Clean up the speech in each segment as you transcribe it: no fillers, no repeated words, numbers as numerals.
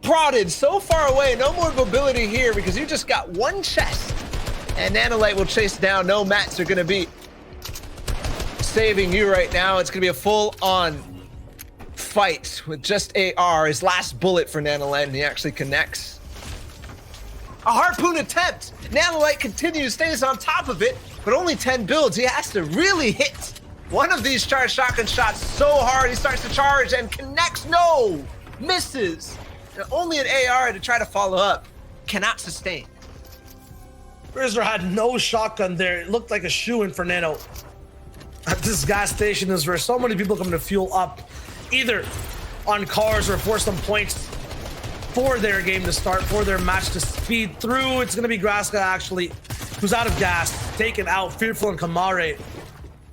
prodded so far away. No more mobility here because you just got one chest. And Nanolite will chase down. No mats are going to be saving you right now. It's going to be a full-on fight with just AR. His last bullet for Nanolite, and he actually connects. A harpoon attempt. Nanolite continues, stays on top of it, but only 10 builds. He has to really hit one of these charged shotgun shots so hard. He starts to charge and connects. No, misses. And only an AR to try to follow up. Cannot sustain. Rizzer had no shotgun there. It looked like a shoe-in for Nano. At this gas station is where so many people come to fuel up, either on cars or for some points for their game to start, for their match to speed through. It's going to be Graska actually, who's out of gas, taken out. Fearful and Kamare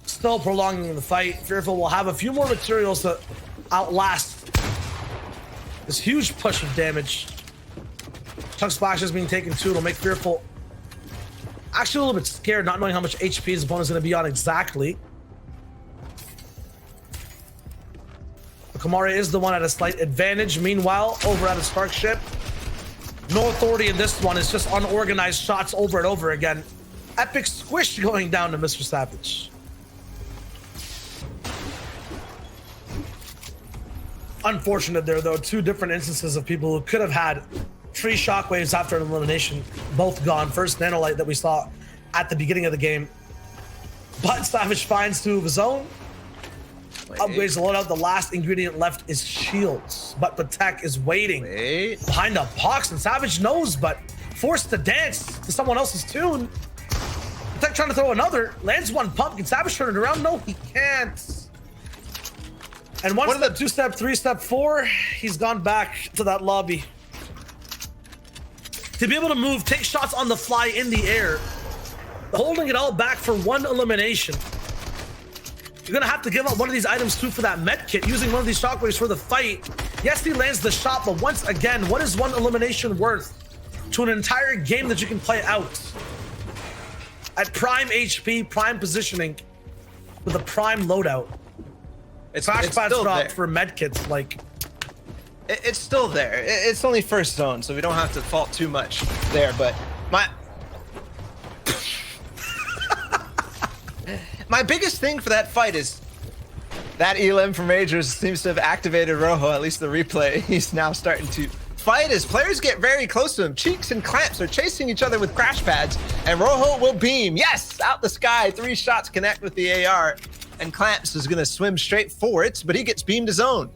still prolonging the fight. Fearful will have a few more materials to outlast this huge push of damage. Chunk Splash is being taken too. It'll make Fearful actually a little bit scared, not knowing how much HP his opponent is going to be on exactly. Kamare is the one at a slight advantage. Meanwhile, over at a Stark ship, no authority in this one. It's just unorganized shots over and over again. Epic squish going down to Mr. Savage. Unfortunate there, though. Two different instances of people who could have had 3 shockwaves after an elimination, both gone. First Nanolite that we saw at the beginning of the game. But Savage finds 2 of his own. Upgrades the loadout. The last ingredient left is shields, but Patek is waiting behind a box, and Savage knows, but forced to dance to someone else's tune. Patek trying to throw another, lands one pump. Can Savage turn it around? No, he can't. And one step, 2 step, 3 step, 4, he's gone back to that lobby. To be able to move, take shots on the fly in the air, holding it all back for 1 elimination. You're gonna have to give up one of these items too for that med kit, using one of these shockwaves for the fight. Yes, he lands the shot, but once again, what is 1 elimination worth to an entire game that you can play out? At prime HP, prime positioning, with a prime loadout. It's flashbacks dropped for med kits, like. It's still there. It's only first zone, so we don't have to fault too much there, but my biggest thing for that fight is that elim from Majors seems to have activated Rojo, at least the replay. He's now starting to fight as players get very close to him. Cheeks and Clamps are chasing each other with crash pads, and Rojo will beam. Yes, out the sky. 3 shots connect with the AR, and Clamps is going to swim straight for it, but he gets beamed to zone.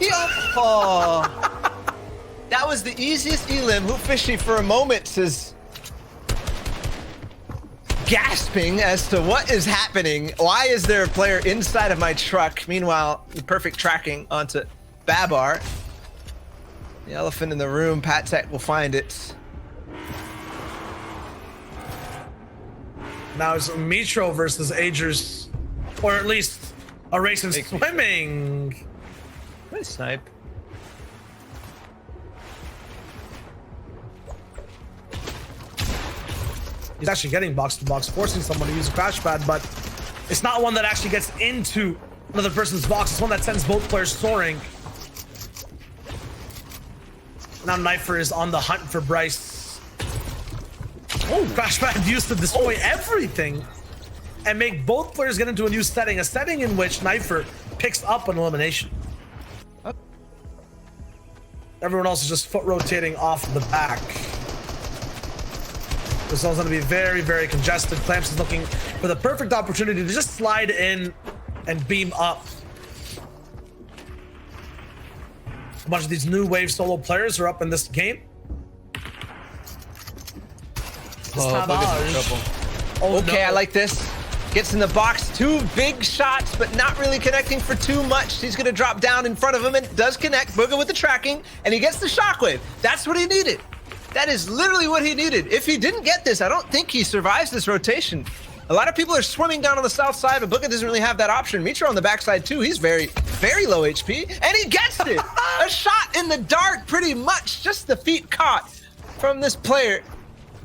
Oh, that was the easiest elim. Hoop Fishy for a moment says, gasping as to what is happening. Why is there a player inside of my truck? Meanwhile, the perfect tracking onto Babar. The elephant in the room, Patek will find it. Now it's Mitro versus Agers, or at least a race in swimming. Nice snipe. He's actually getting box to box, forcing someone to use a crash pad, but it's not one that actually gets into another person's box. It's one that sends both players soaring. Now Knifer is on the hunt for Bryce. Oh, crash pad used to destroy everything and make both players get into a new setting, a setting in which Knifer picks up an elimination. Everyone else is just foot rotating off the back. This one's going to be very, very congested. Clamps is looking for the perfect opportunity to just slide in and beam up. A bunch of these new wave solo players are up in this game. Oh, okay, no. I like this. Gets in the box, 2 big shots, but not really connecting for too much. He's gonna drop down in front of him and does connect. Booga with the tracking, and he gets the shockwave. That's what he needed. That is literally what he needed. If he didn't get this, I don't think he survives this rotation. A lot of people are swimming down on the south side, but Booga doesn't really have that option. Mitro on the backside too. He's very, very low HP, and he gets it. A shot in the dark, pretty much. Just the feet caught from this player.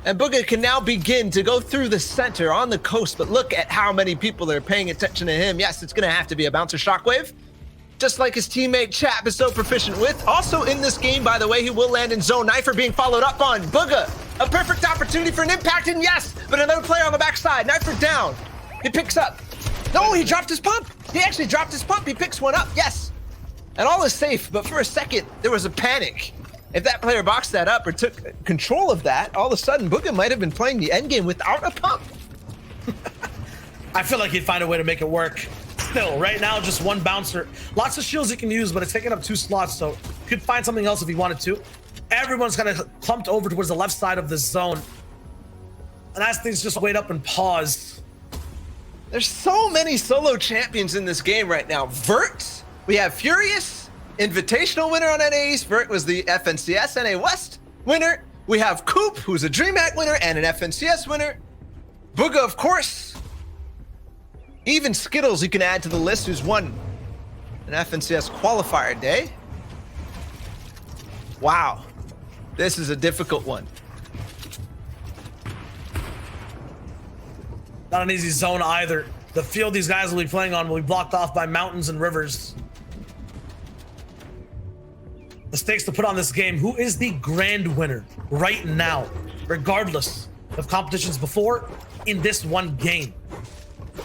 And Booga can now begin to go through the center on the coast, but look at how many people are paying attention to him. Yes, it's gonna have to be a bouncer shockwave. just like his teammate Chap is so proficient with. Also in this game, by the way, he will land in zone. Knifer being followed up on. Booga, a perfect opportunity for an impact, and yes, but another player on the backside. Knifer down. He picks up. No, he dropped his pump. He actually dropped his pump. He picks one up, yes. And all is safe, but for a second, there was a panic. If that player boxed that up or took control of that, all of a sudden, Booga might have been playing the end game without a pump. I feel like he'd find a way to make it work. Still, right now, just one bouncer. Lots of shields he can use, but it's taking up 2 slots, so could find something else if he wanted to. Everyone's kind of clumped over towards the left side of this zone. And as things just wait up and pause. There's so many solo champions in this game right now. Vert, we have Furious, Invitational winner on NA East. Vert was the FNCS NA West winner. We have Coop, who's a DreamHack winner and an FNCS winner. Booga, of course. Even Skittles you can add to the list, who's won an FNCS qualifier day. Wow, this is a difficult one. Not an easy zone either. The field these guys will be playing on will be blocked off by mountains and rivers. The stakes to put on this game: who is the grand winner right now, regardless of competitions before, in this one game?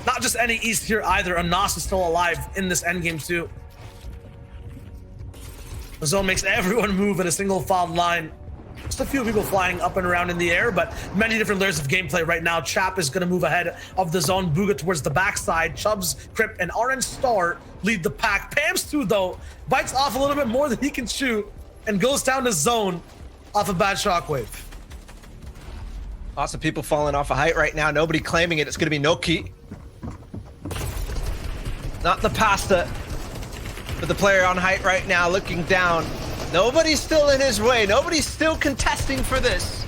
Not just any East here either. Anas is still alive in this endgame too. The zone makes everyone move in a single file line. Just a few people flying up and around in the air, but many different layers of gameplay right now. Chap is going to move ahead of the zone. Booga towards the backside. Chubbs, Crip, and Orange Star lead the pack. Pam's too, though, bites off a little bit more than he can chew and goes down to zone off a bad shockwave. Lots of people falling off a height right now. Nobody claiming it. It's going to be Noki. Not the pasta, but the player on height right now looking down. Nobody's still in his way. Nobody's still contesting for this.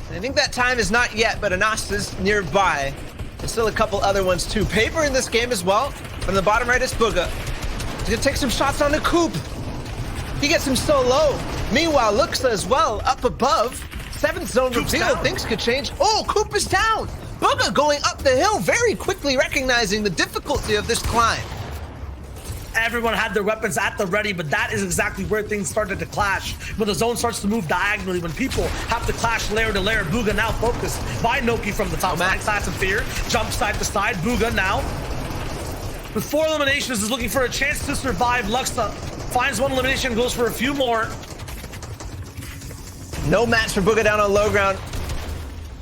And I think that time is not yet, but Anas is nearby. There's still a couple other ones too. Paper in this game as well. From the bottom right is Booga. He's gonna take some shots on the Coop. He gets him so low. Meanwhile, Luxa as well, up above. 7th zone reveal, things could change. Oh, Coop is down. Booga going up the hill, very quickly recognizing the difficulty of this climb. Everyone had their weapons at the ready, but that is exactly where things started to clash. When the zone starts to move diagonally, when people have to clash layer to layer. Booga now focused by Noki from the top side. Class of Fear, jumps side to side. Booga now, with 4 eliminations, is looking for a chance to survive. Luxa finds 1 elimination, goes for a few more. No match for Booga down on low ground.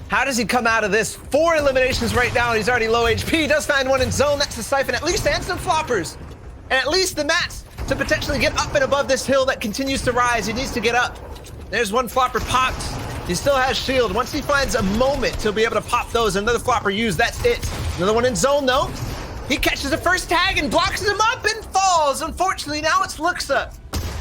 How does he come out of this? 4 eliminations right now, and he's already low HP. He does find 1 in zone. That's the Siphon at least, and some floppers. And at least the mats to potentially get up and above this hill that continues to rise. He needs to get up. There's 1 flopper popped. He still has shield. Once he finds a moment, he'll be able to pop those. Another flopper used, that's it. Another 1 in zone though. He catches the first tag and blocks him up and falls. Unfortunately, now it's Luxa.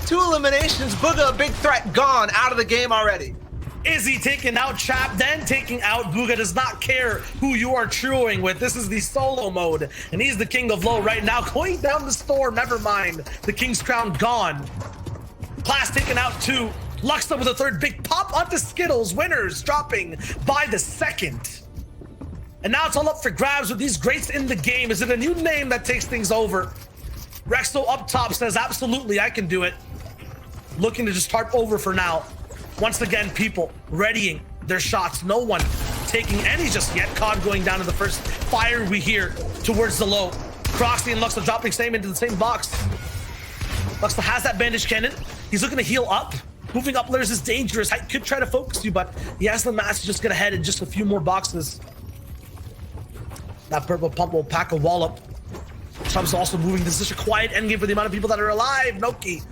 2 eliminations, Booga, a big threat, gone, out of the game already. Is he taking out Chap, then taking out Booga? Does not care who you are truing with. This is the solo mode, and he's the king of low right now. Going down the storm, never mind. The king's crown gone. Class taken out too. Luxa with a 3rd big pop onto Skittles. Winners dropping by the 2nd. And now it's all up for grabs with these greats in the game. Is it a new name that takes things over? Rexo up top says, absolutely, I can do it. Looking to just tarp over for now. Once again, people readying their shots. No one taking any just yet. COD going down to the first fire we hear towards the low. Croxy and Luxa dropping same into the same box. Luxa has that bandage cannon. He's looking to heal up. Moving up layers is dangerous. I could try to focus you, but he has the mass to just get ahead in just a few more boxes. That purple pump will pack a wallop. Chubb's also moving. This is such a quiet endgame for the amount of people that are alive. Noki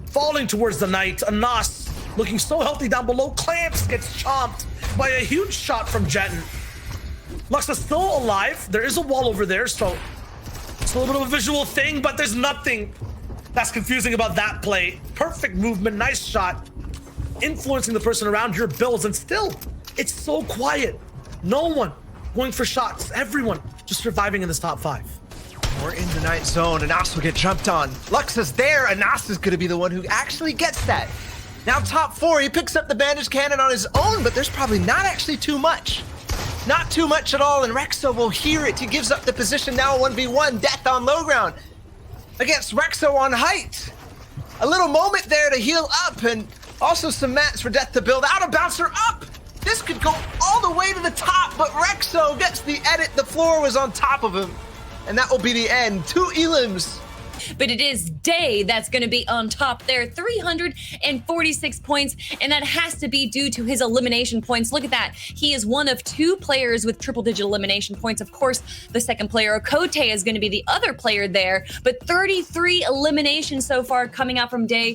falling towards the night. Anas looking so healthy down below. Clamps gets chomped by a huge shot from Jetton. Luxa's still alive. There is a wall over there, so it's a little bit of a visual thing, but there's nothing that's confusing about that play. Perfect movement, nice shot. Influencing the person around your builds, and still, it's so quiet. No one going for shots. Everyone just surviving in this top 5. We're in the night zone. Anas will get jumped on. Luxa's there. Anas is going to be the one who actually gets that. Now top 4, he picks up the bandage cannon on his own, but there's probably not actually too much. Not too much at all, and Rexo will hear it. He gives up the position now, 1v1, death on low ground. against Rexo on height. A little moment there to heal up, and also some mats for Death to build out a bouncer up. This could go all the way to the top, but Rexo gets the edit. The floor was on top of him, and that will be the end. 2 elims. But it is Day that's going to be on top there, 346 points, and that has to be due to his elimination points. Look at that. He is one of 2 players with triple-digit elimination points. Of course, the second player, Okote, is going to be the other player there, but 33 eliminations so far coming out from Day.